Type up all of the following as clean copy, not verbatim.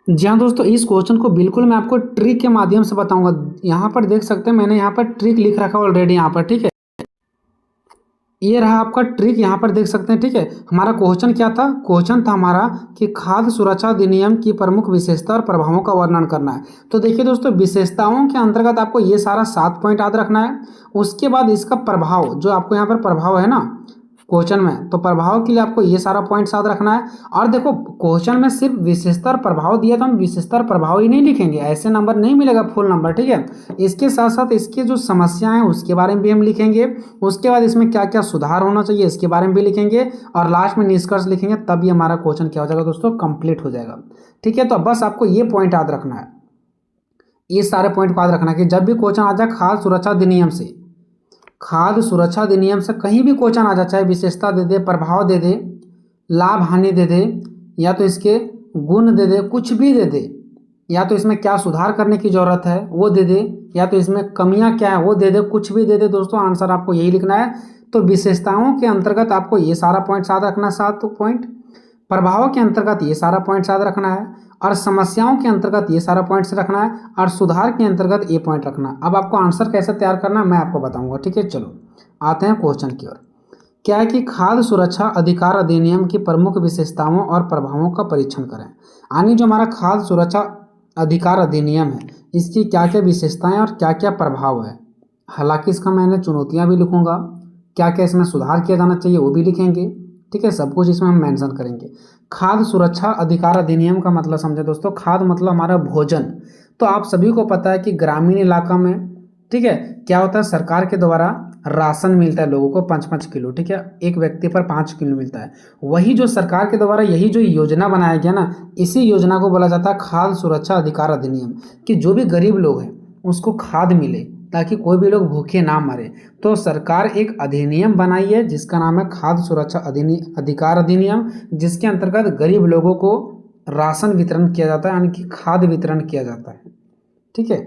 जी हाँ दोस्तों, इस क्वेश्चन को बिल्कुल मैं आपको ट्रिक के माध्यम से बताऊंगा। यहाँ पर देख सकते हैं, मैंने यहाँ पर ट्रिक लिख रखा है ऑलरेडी यहाँ पर, ठीक है। ये रहा आपका ट्रिक, यहाँ पर देख सकते हैं, ठीक है। हमारा क्वेश्चन क्या था? क्वेश्चन था हमारा कि खाद्य सुरक्षा अधिनियम की प्रमुख विशेषता और प्रभावों का वर्णन करना है। तो देखिए दोस्तों, विशेषताओं के अंतर्गत आपको ये सारा 7 पॉइंट याद रखना है। उसके बाद इसका प्रभाव, जो आपको यहाँ पर प्रभाव है ना क्वेश्चन में, तो प्रभाव के लिए आपको ये सारा पॉइंट याद रखना है। और देखो, क्वेश्चन में सिर्फ विशेषता और प्रभाव दिया, तो हम विशेषता और प्रभाव ही नहीं लिखेंगे, ऐसे नंबर नहीं मिलेगा फुल नंबर, ठीक है। इसके साथ साथ इसके जो समस्याएं हैं उसके बारे में भी हम लिखेंगे। उसके बाद इसमें क्या क्या सुधार होना चाहिए इसके बारे में भी लिखेंगे, और लास्ट में निष्कर्ष लिखेंगे। तब ये हमारा क्वेश्चन क्या हो जाएगा दोस्तों, कंप्लीट हो जाएगा, ठीक है। तो बस आपको ये पॉइंट याद रखना है, ये सारे पॉइंट को याद रखना है कि जब भी क्वेश्चन आ जाए खाद्य सुरक्षा अधिनियम से, खाद्य सुरक्षा अधिनियम से कहीं भी क्वेश्चन आ जाए, चाहे विशेषता दे दे, प्रभाव दे दे, लाभ हानि दे दे, या तो इसके गुण दे दे, कुछ भी दे दे, या तो इसमें क्या सुधार करने की जरूरत है वो दे दे, या तो इसमें कमियां क्या है वो दे दे, कुछ भी दे दे दोस्तों, आंसर आपको यही लिखना है। तो विशेषताओं के अंतर्गत आपको ये सारा पॉइंट याद रखना है, 7 पॉइंट। प्रभाव के अंतर्गत ये सारा पॉइंट याद रखना है, और समस्याओं के अंतर्गत ये सारा पॉइंट्स रखना है, और सुधार के अंतर्गत ये पॉइंट रखना है। अब आपको आंसर कैसे तैयार करना है मैं आपको बताऊंगा, ठीक है। चलो आते हैं क्वेश्चन की ओर। क्या है कि खाद्य सुरक्षा अधिकार अधिनियम की प्रमुख विशेषताओं और प्रभावों का परीक्षण करें। यानी जो हमारा खाद्य सुरक्षा अधिकार अधिनियम है, इसकी क्या क्या विशेषताएं और क्या क्या प्रभाव है। हालांकि इसका मैंने चुनौतियां भी लिखूंगा, क्या क्या इसमें सुधार किया जाना चाहिए वो भी लिखेंगे, ठीक है। सब कुछ इसमें हम मेंशन करेंगे। खाद्य सुरक्षा अधिकार अधिनियम का मतलब समझे दोस्तों, खाद्य मतलब हमारा भोजन। तो आप सभी को पता है कि ग्रामीण इलाका में, ठीक है, क्या होता है, सरकार के द्वारा राशन मिलता है लोगों को 5-5 किलो, ठीक है, एक व्यक्ति पर 5 किलो मिलता है। वही जो सरकार के द्वारा यही जो योजना बनाया गया ना, इसी योजना को बोला जाता है खाद्य सुरक्षा अधिकार अधिनियम, कि जो भी गरीब लोग हैं उसको खाद्य मिले, ताकि कोई भी लोग भूखे ना मरे। तो सरकार एक अधिनियम बनाई है जिसका नाम है खाद्य सुरक्षा अधिकार अधिनियम, जिसके अंतर्गत गरीब लोगों को राशन वितरण किया जाता है, यानी कि खाद्य वितरण किया जाता है, ठीक है।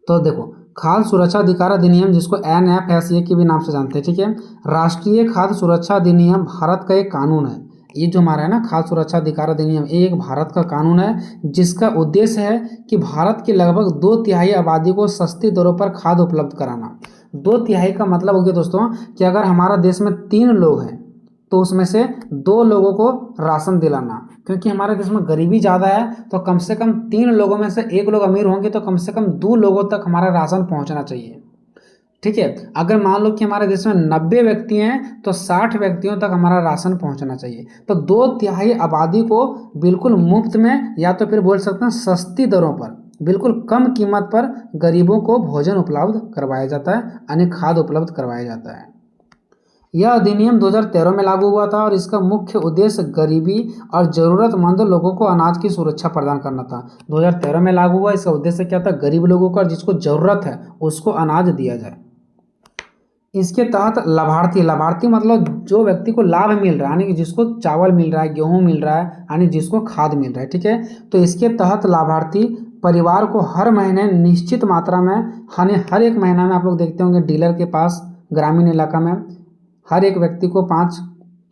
तो देखो, खाद्य सुरक्षा अधिकार अधिनियम, जिसको NFSA के भी नाम से जानते हैं, ठीक है, राष्ट्रीय खाद्य सुरक्षा अधिनियम भारत का एक कानून है। ये जो हमारा है ना खाद्य सुरक्षा अधिकार अधिनियम, ये एक भारत का कानून है, जिसका उद्देश्य है कि भारत की लगभग 2/3 आबादी को सस्ती दरों पर खाद्य उपलब्ध कराना। 2/3 का मतलब हो गया दोस्तों कि अगर हमारा देश में 3 लोग हैं तो उसमें से 2 लोगों को राशन दिलाना, क्योंकि हमारे देश में गरीबी ज़्यादा है, तो कम से कम 3 लोगों में से 1 लोग अमीर होंगे, तो कम से कम 2 लोगों तक हमारा राशन पहुंचना चाहिए, ठीक है। अगर मान लो कि हमारे देश में 90 व्यक्ति हैं तो 60 व्यक्तियों तक हमारा राशन पहुंचना चाहिए। तो 2/3 आबादी को बिल्कुल मुफ्त में, या तो फिर बोल सकते हैं सस्ती दरों पर, बिल्कुल कम कीमत पर गरीबों को भोजन उपलब्ध करवाया जाता है, यानी खाद्य उपलब्ध करवाया जाता है। यह अधिनियम 2013 में लागू हुआ था, और इसका मुख्य उद्देश्य गरीबी और ज़रूरतमंद लोगों को अनाज की सुरक्षा प्रदान करना था। 2013 में लागू हुआ, इसका उद्देश्य क्या था, गरीब लोगों को जिसको ज़रूरत है उसको अनाज दिया जाए। इसके तहत लाभार्थी, लाभार्थी मतलब जो व्यक्ति को लाभ मिल रहा है, यानी कि जिसको चावल मिल रहा है, गेहूँ मिल रहा है, यानी जिसको खाद मिल रहा है, ठीक है। तो इसके तहत लाभार्थी परिवार को हर महीने निश्चित मात्रा में, यानी हर एक महीना में, आप लोग देखते होंगे डीलर के पास ग्रामीण इलाका में हर एक व्यक्ति को 5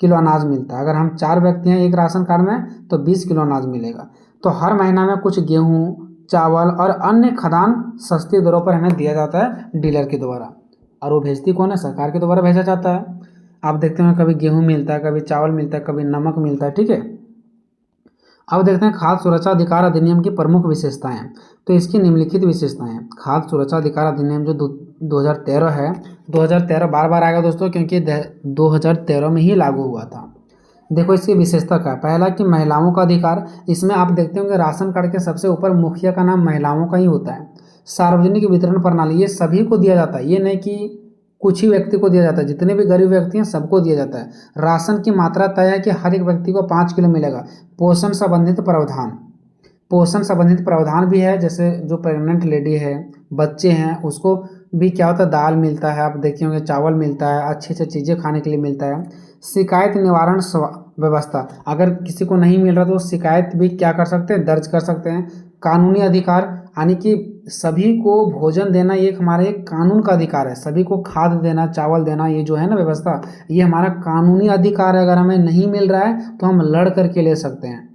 किलो अनाज मिलता है। अगर हम 4 व्यक्ति हैं एक राशन कार्ड में तो 20 किलो अनाज मिलेगा। तो हर महीना में कुछ गेहूँ, चावल और अन्य खाद्यान्न सस्ती दरों पर हमें दिया जाता है डीलर के द्वारा, और वो भेजती कौन है, सरकार के द्वारा भेजा जाता है। आप देखते हैं कभी गेहूँ मिलता है, कभी चावल मिलता है, कभी नमक मिलता है, ठीक है। अब देखते हैं खाद्य सुरक्षा अधिकार अधिनियम की प्रमुख विशेषताएं। तो इसकी निम्नलिखित विशेषताएं हैं। खाद्य सुरक्षा अधिकार अधिनियम जो 2013 है, 2013 बार बार आएगा दोस्तों, क्योंकि 2013 में ही लागू हुआ था। देखो इसकी विशेषता क्या है। पहला कि महिलाओं का अधिकार, इसमें आप देखते होंगे राशन कार्ड के सबसे ऊपर मुखिया का नाम महिलाओं का ही होता है। सार्वजनिक वितरण प्रणाली, ये सभी को दिया जाता है, ये नहीं कि कुछ ही व्यक्ति को दिया जाता है, जितने भी गरीब व्यक्ति हैं सबको दिया जाता है। राशन की मात्रा तय है कि हर एक व्यक्ति को 5 किलो मिलेगा। पोषण संबंधित प्रावधान, पोषण संबंधित प्रावधान भी है, जैसे जो प्रेग्नेंट लेडी है, बच्चे हैं, उसको भी क्या होता है, दाल मिलता है, आप देखे होंगे चावल मिलता है, अच्छी अच्छी चीज़ें खाने के लिए मिलता है। शिकायत निवारण व्यवस्था, अगर किसी को नहीं मिल रहा तो शिकायत भी क्या कर सकते हैं, दर्ज कर सकते हैं। कानूनी अधिकार, यानी कि सभी को भोजन देना, ये हमारे एक कानून का अधिकार है। सभी को खाद्य देना, चावल देना, ये जो है ना व्यवस्था, ये हमारा कानूनी अधिकार है। अगर हमें नहीं मिल रहा है तो हम लड़ करके ले सकते हैं।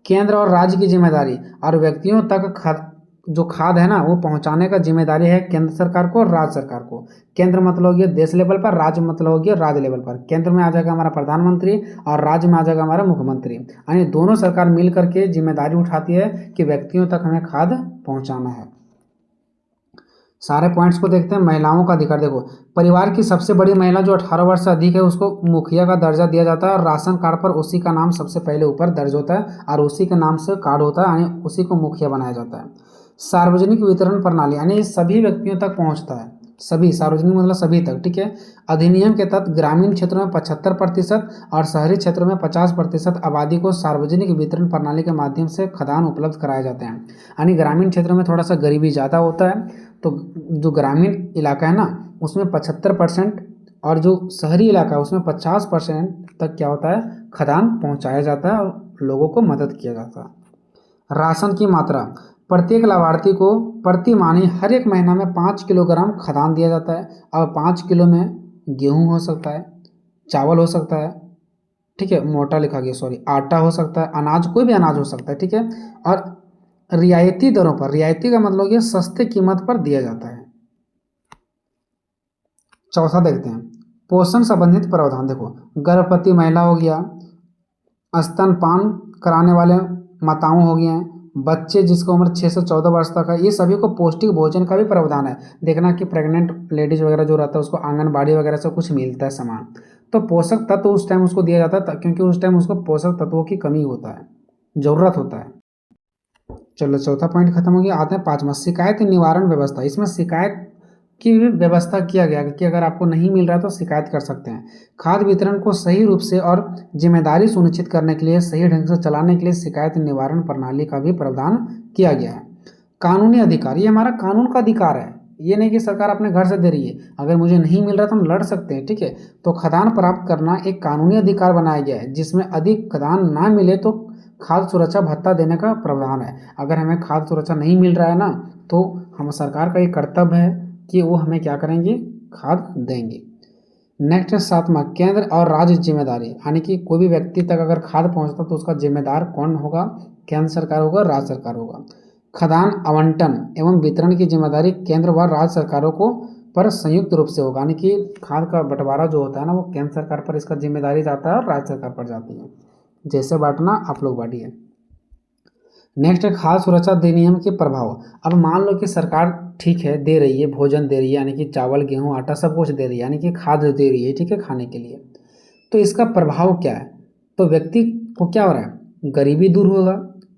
केंद्र और राज्य की जिम्मेदारी और व्यक्तियों तक जो खाद है ना वो पहुंचाने का जिम्मेदारी है केंद्र सरकार को और राज्य सरकार को। केंद्र मतलब हो गया देश लेवल पर, राज्य मतलब हो गया राज्य लेवल पर। केंद्र में आ जाएगा हमारा प्रधानमंत्री और राज्य में आ जाएगा हमारा मुख्यमंत्री, यानी दोनों सरकार मिल करके जिम्मेदारी उठाती है कि व्यक्तियों तक हमें खाद पहुंचाना है। सारे पॉइंट्स को देखते हैं। महिलाओं का अधिकार देखो, परिवार की सबसे बड़ी महिला जो 18 वर्ष से अधिक है उसको मुखिया का दर्जा दिया जाता है और राशन कार्ड पर उसी का नाम सबसे पहले ऊपर दर्ज होता है और उसी के नाम से कार्ड होता है, यानी उसी को मुखिया बनाया जाता है। सार्वजनिक वितरण प्रणाली यानी सभी व्यक्तियों तक पहुंचता है, सभी, सार्वजनिक मतलब सभी तक, ठीक है। अधिनियम के तहत ग्रामीण क्षेत्रों में 75% और शहरी क्षेत्रों में 50% आबादी को सार्वजनिक वितरण प्रणाली के माध्यम से खाद्यान्न उपलब्ध कराए जाते हैं। यानी ग्रामीण क्षेत्रों में थोड़ा सा गरीबी ज़्यादा होता है, तो जो ग्रामीण इलाका है ना उसमें 75% और जो शहरी इलाका है उसमें 50% तक क्या होता है, खाद्यान्न पहुँचाया जाता है और लोगों को मदद किया जाता है। राशन की मात्रा, प्रत्येक लाभार्थी को प्रति माह हर एक महीना में 5 किलोग्राम खाद्यान्न दिया जाता है। अब 5 किलो में गेहूं हो सकता है, चावल हो सकता है, ठीक है, मोटा लिखा गया सॉरी, आटा हो सकता है, अनाज कोई भी अनाज हो सकता है, ठीक है। और रियायती दरों पर, रियायती का मतलब ये सस्ते कीमत पर दिया जाता है। चौथा देखते हैं पोषण संबंधित प्रावधान। देखो, गर्भवती महिला हो गया, स्तनपान कराने वाले माताओं हो गए हैं, बच्चे जिसकी उम्र 6 से 14 वर्ष तक है, ये सभी को पौष्टिक भोजन का भी प्रावधान है। देखना कि प्रेग्नेंट लेडीज वगैरह जो रहता है उसको आंगनबाड़ी वगैरह से कुछ मिलता है सामान, तो पोषक तत्व उस टाइम उसको दिया जाता है क्योंकि उस टाइम उसको पोषक तत्वों की कमी होता है, ज़रूरत होता है। चलो चौथा पॉइंट खत्म हो गया। आते हैं पाँचवा, शिकायत निवारण व्यवस्था। इसमें शिकायत की भी व्यवस्था किया गया कि अगर आपको नहीं मिल रहा तो शिकायत कर सकते हैं। खाद्य वितरण को सही रूप से और जिम्मेदारी सुनिश्चित करने के लिए, सही ढंग से चलाने के लिए शिकायत निवारण प्रणाली का भी प्रावधान किया गया है। कानूनी अधिकार, ये हमारा कानून का अधिकार है, ये नहीं कि सरकार अपने घर से दे रही है, अगर मुझे नहीं मिल रहा तो हम लड़ सकते हैं, ठीक है। तो खाद्यान्न प्राप्त करना एक कानूनी अधिकार बनाया गया है जिसमें अधिक खाद्यान्न ना मिले तो खाद्य सुरक्षा भत्ता देने का प्रावधान है। अगर हमें खाद्य सुरक्षा नहीं मिल रहा है ना तो हम सरकार का ये कर्तव्य है कि वो हमें क्या करेंगे, खाद देंगे। नेक्स्ट है सातवां, केंद्र और राज्य जिम्मेदारी, यानी कि कोई भी व्यक्ति तक अगर खाद पहुंचता तो उसका जिम्मेदार कौन होगा, केंद्र सरकार होगा, राज्य सरकार होगा। खाद्यान्न आवंटन एवं वितरण की जिम्मेदारी केंद्र व राज्य सरकारों को पर संयुक्त रूप से होगा, यानी कि खाद का बंटवारा जो होता है ना वो केंद्र सरकार पर इसका जिम्मेदारी जाता है और राज्य सरकार पर जाती है। जैसे बांटना आप लोग बांटिए। नेक्स्ट है खाद्य सुरक्षा अधिनियम के प्रभाव। अब मान लो कि सरकार ठीक है दे रही है, भोजन दे रही है, यानी कि चावल गेहूं आटा सब कुछ दे रही है, यानी कि खाद्य दे रही है, ठीक है, खाने के लिए, तो इसका प्रभाव क्या है, तो व्यक्ति को क्या हो रहा है, गरीबी दूर होगा,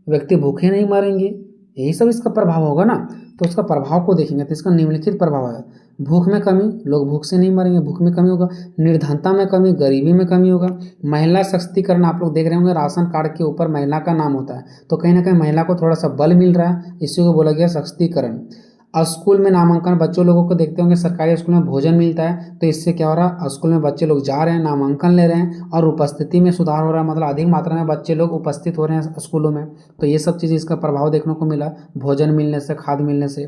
व्यक्ति भूखे नहीं मरेंगे, यही सब इसका प्रभाव होगा ना। तो उसका प्रभाव को देखेंगे तो इसका निम्नलिखित प्रभाव है। भूख में कमी, लोग भूख से नहीं मरेंगे, भूख में कमी होगा। निर्धनता में कमी, गरीबी में कमी होगा। महिला सशक्तिकरण, आप लोग देख रहे होंगे राशन कार्ड के ऊपर महिला का नाम होता है, तो कहीं ना कहीं महिला को थोड़ा सा बल मिल रहा है, इसी को बोला गया सशक्तिकरण। स्कूल में नामांकन, बच्चों लोगों को देखते होंगे सरकारी स्कूल में भोजन मिलता है, तो इससे क्या हो रहा है, स्कूल में बच्चे लोग जा रहे हैं, नामांकन ले रहे हैं और उपस्थिति में सुधार हो रहा है, मतलब अधिक मात्रा में बच्चे लोग उपस्थित हो रहे हैं स्कूलों में। तो ये सब चीज़ इसका प्रभाव देखने को मिला भोजन मिलने से, खाद मिलने से।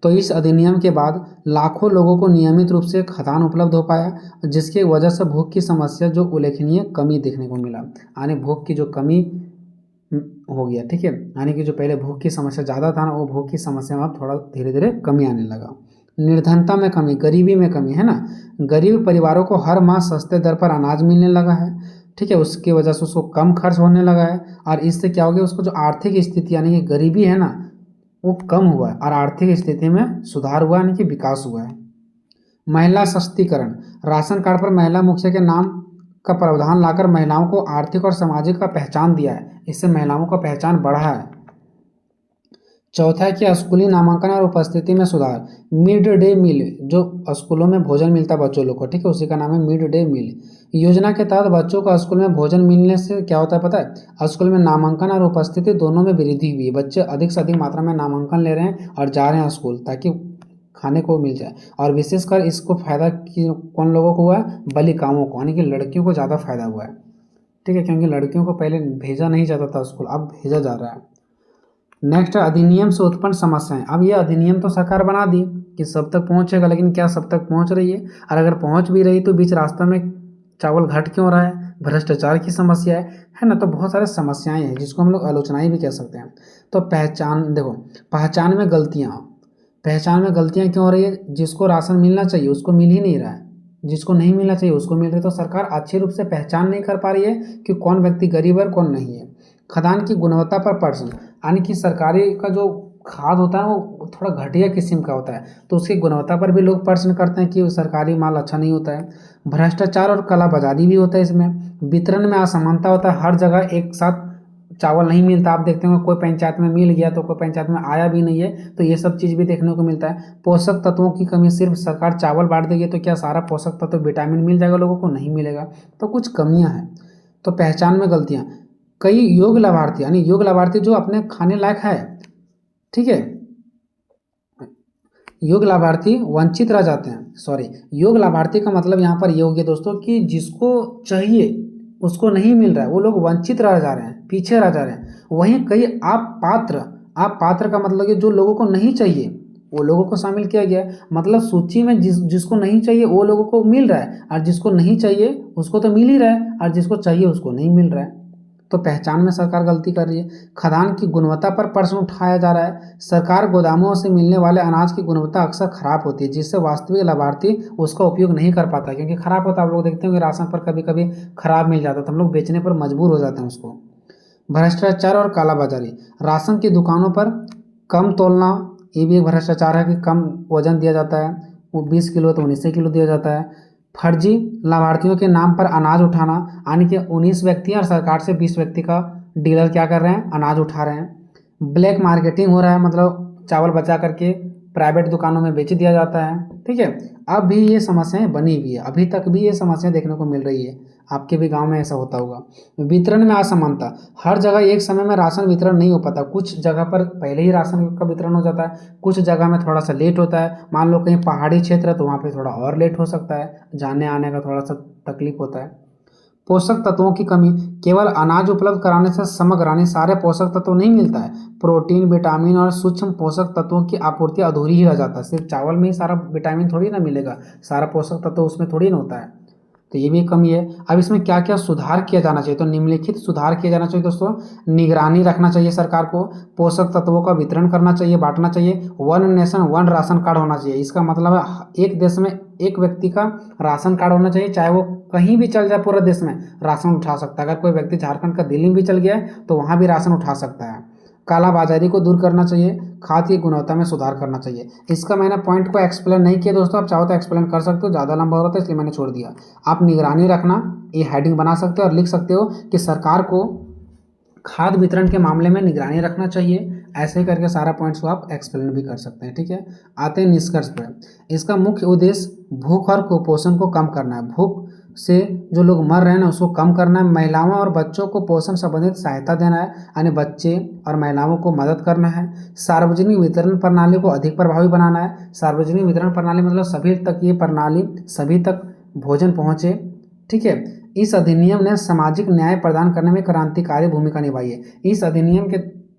तो इस अधिनियम के बाद लाखों लोगों को नियमित रूप से खाद्यान्न उपलब्ध हो पाया, जिसकी वजह से भूख की समस्या जो उल्लेखनीय कमी देखने को मिला, यानी भूख की जो कमी हो गया, ठीक है, यानी कि जो पहले भूख की समस्या ज़्यादा था ना वो भूख की समस्या में अब थोड़ा धीरे धीरे कमी आने लगा। निर्धनता में कमी, गरीबी में कमी, है ना, गरीब परिवारों को हर माह सस्ते दर पर अनाज मिलने लगा है, ठीक है, उसकी वजह से उसको कम खर्च होने लगा है और इससे क्या हो गया, उसको जो आर्थिक स्थिति यानी कि गरीबी है ना वो कम हुआ है और आर्थिक स्थिति में सुधार हुआ, यानी कि विकास हुआ है। महिला सशक्तिकरण, राशन कार्ड पर महिला मुखिया के नाम का प्रावधान लाकर महिलाओं को आर्थिक और सामाजिक का पहचान दिया है, इससे महिलाओं का पहचान बढ़ा है। चौथा है कि स्कूली नामांकन और उपस्थिति में सुधार। मिड डे मील, जो स्कूलों में भोजन मिलता है बच्चों लोग को, ठीक है, उसी का नाम है मिड डे मील। योजना के तहत बच्चों को स्कूल में भोजन मिलने से क्या होता है पता है, स्कूल में नामांकन और उपस्थिति दोनों में वृद्धि हुई है। बच्चे अधिक से अधिक मात्रा में नामांकन ले रहे हैं और जा रहे हैं स्कूल ताकि खाने को मिल जाए, और विशेषकर इसको फायदा कौन लोगों को हुआ है, बालिकाओं को, यानी कि लड़कियों को ज़्यादा फायदा हुआ है, ठीक है, क्योंकि लड़कियों को पहले भेजा नहीं जाता था स्कूल, अब भेजा जा रहा है। नेक्स्ट, अधिनियम से उत्पन्न समस्याएं। अब ये अधिनियम तो सरकार बना दी कि सब तक पहुंचेगा, लेकिन क्या सब तक पहुंच रही है, और अगर पहुंच भी रही तो बीच रास्ता में चावल घट क्यों रहा है, भ्रष्टाचार की समस्या है ना। तो बहुत सारे समस्याएं हैं जिसको हम लोग आलोचनाएं भी कह सकते हैं। तो पहचान देखो, पहचान में गलतियां क्यों हो रही है, जिसको राशन मिलना चाहिए उसको मिल ही नहीं रहा है, जिसको नहीं मिलना चाहिए उसको मिल रहा है। तो सरकार अच्छे रूप से पहचान नहीं कर पा रही है कि कौन व्यक्ति गरीब है कौन नहीं है। खाद्यान्न की गुणवत्ता पर प्रश्न, यानी कि सरकारी का जो खाद होता है वो थोड़ा घटिया किस्म का होता है, तो उसकी गुणवत्ता पर भी लोग प्रश्न करते हैं कि सरकारी माल अच्छा नहीं होता है। भ्रष्टाचार और कालाबाजारी भी होता है इसमें। वितरण में असमानता होता है, हर जगह एक साथ चावल नहीं मिलता। आप देखते हो कोई पंचायत में मिल गया तो कोई पंचायत में आया भी नहीं है, तो ये सब चीज़ भी देखने को मिलता है। पोषक तत्वों की कमी, सिर्फ सरकार चावल बांट देगी तो क्या सारा पोषक तत्व विटामिन मिल जाएगा लोगों को, नहीं मिलेगा। तो कुछ कमियां हैं। तो पहचान में गलतियां, कई योग्य लाभार्थी, यानी योग्य लाभार्थी जो अपने खाने लायक है, ठीक है, योग्य लाभार्थी वंचित रह जाते हैं। सॉरी, योग्य लाभार्थी का मतलब यहाँ पर ये हो गया दोस्तों कि जिसको चाहिए उसको नहीं मिल रहा है, वो लोग वंचित रह जा रहे हैं, पीछे रह जा रहे हैं। वहीं कई आप पात्र का मतलब कि जो लोगों को नहीं चाहिए वो लोगों को शामिल किया गया है। मतलब सूची में जिसको नहीं चाहिए वो लोगों को मिल रहा है, और जिसको नहीं चाहिए उसको तो मिल ही रहा है, और जिसको चाहिए उसको नहीं मिल रहा है। तो पहचान में सरकार गलती कर रही है। खाद्यान्न की गुणवत्ता पर प्रश्न उठाया जा रहा है। सरकार गोदामों से मिलने वाले अनाज की गुणवत्ता अक्सर खराब होती है, जिससे वास्तविक लाभार्थी उसका उपयोग नहीं कर पाता, क्योंकि खराब होता है। आप लोग देखते हैं कि राशन पर कभी कभी खराब मिल जाता है तो हम लोग बेचने पर मजबूर हो जाते हैं उसको। भ्रष्टाचार और कालाबाजारी, राशन की दुकानों पर कम तोलना, ये भी एक भ्रष्टाचार है कि कम वजन दिया जाता है, वो 20 किलो तो 19 किलो दिया जाता है। फर्जी लाभार्थियों के नाम पर अनाज उठाना, यानी कि 19 व्यक्ति और सरकार से 20 व्यक्ति का डीलर क्या कर रहे हैं, अनाज उठा रहे हैं। ब्लैक मार्केटिंग हो रहा है, मतलब चावल बचा करके प्राइवेट दुकानों में बेच दिया जाता है, ठीक है। अब भी ये समस्याएं बनी हुई है, अभी तक भी ये समस्या देखने को मिल रही है। आपके भी गांव में ऐसा होता होगा। वितरण में असमानता, हर जगह एक समय में राशन वितरण नहीं हो पाता। कुछ जगह पर पहले ही राशन का वितरण हो जाता है, कुछ जगह में थोड़ा सा लेट होता है। मान लो कहीं पहाड़ी क्षेत्र है तो वहाँ पे थोड़ा और लेट हो सकता है, जाने आने का थोड़ा सा तकलीफ होता है। पोषक तत्वों की कमी, केवल अनाज उपलब्ध कराने से समग्र यानी सारे पोषक तत्व नहीं मिलता है। प्रोटीन, विटामिन और सूक्ष्म पोषक तत्वों की आपूर्ति अधूरी ही रह जाता है। सिर्फ चावल में ही सारा विटामिन थोड़ी ना मिलेगा, सारा पोषक तत्व उसमें थोड़ी ना होता है। तो ये भी एक कमी है। अब इसमें क्या क्या सुधार किया जाना चाहिए, तो निम्नलिखित सुधार किया जाना चाहिए दोस्तों। निगरानी रखना चाहिए सरकार को, पोषक तत्वों का वितरण करना चाहिए, बांटना चाहिए। One nation one ration card होना चाहिए। इसका मतलब है एक देश में एक व्यक्ति का राशन कार्ड होना चाहिए, चाहे वो कहीं भी चल जाए पूरे देश में राशन उठा सकता है। अगर कोई व्यक्ति झारखंड का दिल्ली में भी चल गया है तो वहाँ भी राशन उठा सकता है। कालाबाजारी को दूर करना चाहिए, खाद्य की गुणवत्ता में सुधार करना चाहिए। इसका मैंने पॉइंट को एक्सप्लेन नहीं किया दोस्तों, आप चाहो तो एक्सप्लेन कर सकते हो, ज़्यादा लंबा हो रहा था इसलिए मैंने छोड़ दिया। आप निगरानी रखना, ये हेडिंग बना सकते हो और लिख सकते हो कि सरकार को खाद्य वितरण के मामले में निगरानी रखना चाहिए। ऐसे ही करके सारा पॉइंट्स को आप एक्सप्लेन भी कर सकते हैं, ठीक है। आते हैं निष्कर्ष पर। इसका मुख्य उद्देश्य भूख और कुपोषण को कम करना है। भूख से जो लोग मर रहे हैं ना उसको कम करना है। महिलाओं और बच्चों को पोषण संबंधित सहायता देना है, यानी बच्चे और महिलाओं को मदद करना है। सार्वजनिक वितरण प्रणाली को अधिक प्रभावी बनाना है। सार्वजनिक वितरण प्रणाली मतलब सभी तक ये प्रणाली, सभी तक भोजन पहुँचे, ठीक है। इस अधिनियम ने सामाजिक न्याय प्रदान करने में क्रांतिकारी भूमिका निभाई है। इस अधिनियम के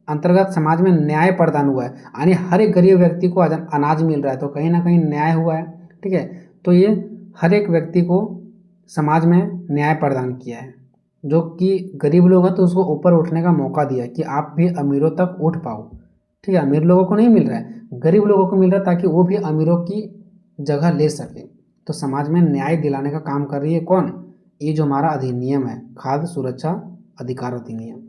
अंतर्गत समाज में न्याय प्रदान हुआ है, यानी हर एक गरीब व्यक्ति को अनाज मिल रहा है, तो कहीं ना कहीं न्याय हुआ है, ठीक है। तो ये हर एक व्यक्ति को समाज में न्याय प्रदान किया है। जो कि गरीब लोग हैं तो उसको ऊपर उठने का मौका दिया कि आप भी अमीरों तक उठ पाओ, ठीक है। अमीर लोगों को नहीं मिल रहा है, गरीब लोगों को मिल रहा है ताकि वो भी अमीरों की जगह ले सके। तो समाज में न्याय दिलाने का काम कर रही है कौन, ये जो हमारा अधिनियम है, खाद्य सुरक्षा अधिकार अधिनियम,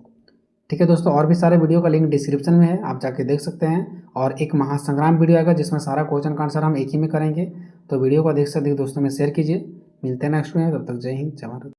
ठीक है दोस्तों। और भी सारे वीडियो का लिंक डिस्क्रिप्शन में है, आप जाके देख सकते हैं। और एक महासंग्राम वीडियो आएगा जिसमें सारा क्वेश्चन का आंसर हम एक ही में करेंगे। तो वीडियो को अधिक से अधिक दोस्तों में शेयर कीजिए। मिलते हैं नेक्स्ट में, तब तक जय हिंद, जय भारत।